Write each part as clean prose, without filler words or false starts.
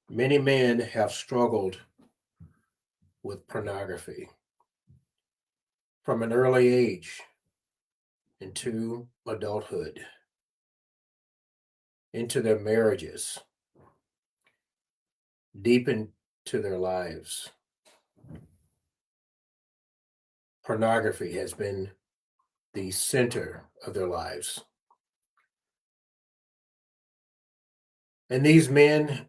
Many men have struggled with pornography from an early age into adulthood, into their marriages, deep into their lives. Pornography has been the center of their lives. And these men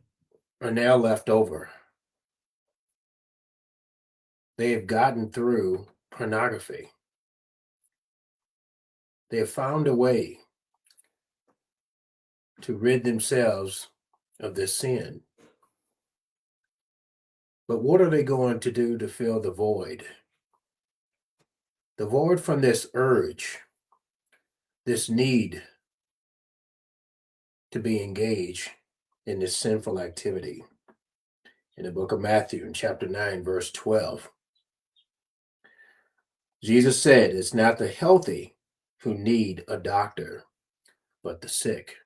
are now left over. They have gotten through pornography. They have found a way to rid themselves of this sin. But what are they going to do to fill the void? The void from this urge, this need to be engaged in this sinful activity. In the book of Matthew, in chapter 9, verse 12, Jesus said, "It's not the healthy who need a doctor, but the sick."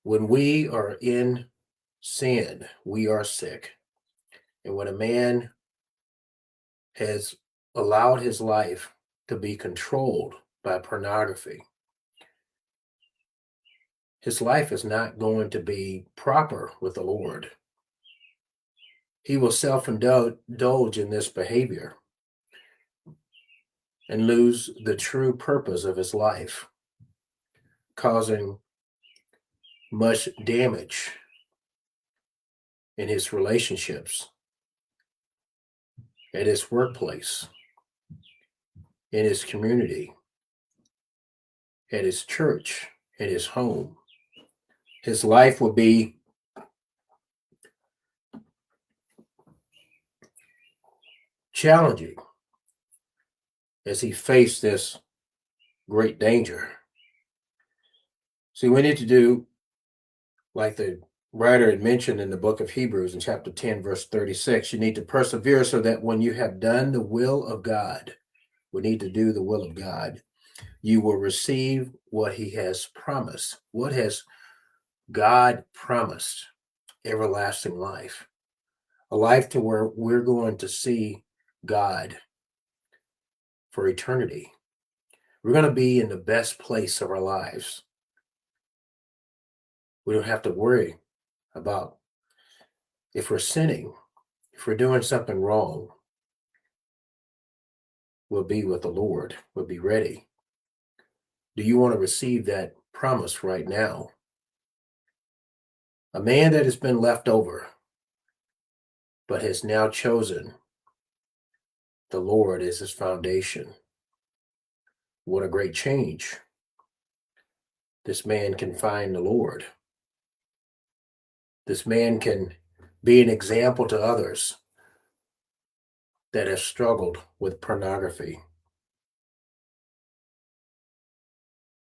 When we are in sin, we are sick. And when a man has allowed his life to be controlled by pornography, his life is not going to be proper with the Lord. He will self-indulge in this behavior and lose the true purpose of his life, causing much damage in his relationships, at his workplace, in his community, at his church, at his home. His life will be challenging as he faced this great danger. See, we need to do like the writer had mentioned in the book of Hebrews in chapter 10, verse 36. You need to persevere so that when you have done the will of God, we need to do the will of God, you will receive what he has promised. What has God promised? Everlasting life. A life to where we're going to see God for eternity. We're going to be in the best place of our lives. We don't have to worry about if we're sinning, if we're doing something wrong. We'll be with the Lord. We'll be ready. Do you want to receive that promise right now? A man that has been left over, but has now chosen the Lord as his foundation. What a great change. This man can find the Lord. This man can be an example to others that have struggled with pornography.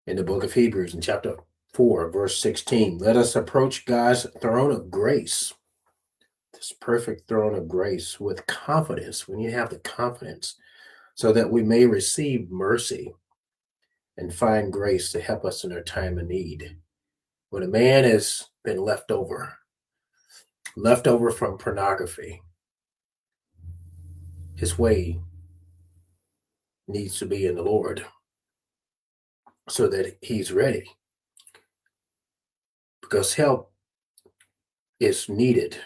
In the book of Hebrews, in chapter 4, verse 16, let us approach God's throne of grace, this perfect throne of grace, with confidence. We need to have the confidence so that we may receive mercy and find grace to help us in our time of need. When a man has been left over from pornography, his way needs to be in the Lord so that he's ready, because help is needed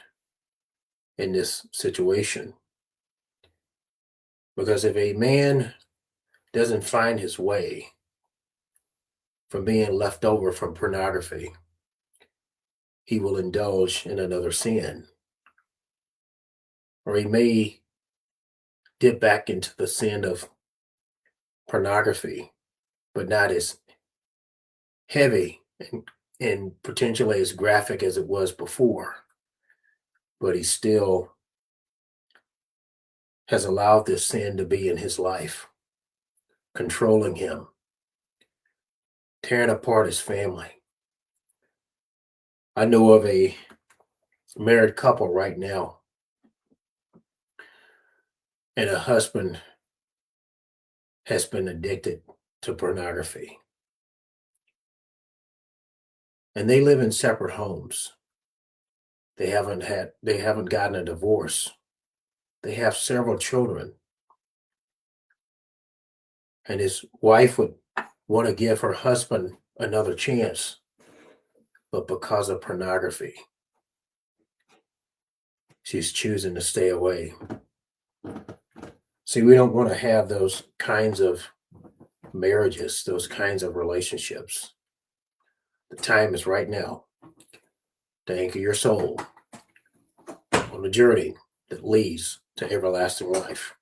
in this situation. Because if a man doesn't find his way from being left over from pornography, he will indulge in another sin. Or he may dip back into the sin of pornography, but not as heavy and potentially as graphic as it was before. But he still has allowed this sin to be in his life, controlling him, tearing apart his family. I know of a married couple right now, and a husband has been addicted to pornography. and they live in separate homes. They haven't gotten a divorce. They have several children. And his wife would want to give her husband another chance, but because of pornography, she's choosing to stay away. See, we don't want to have those kinds of marriages, those kinds of relationships. The time is right now to anchor your soul on a journey that leads to everlasting life.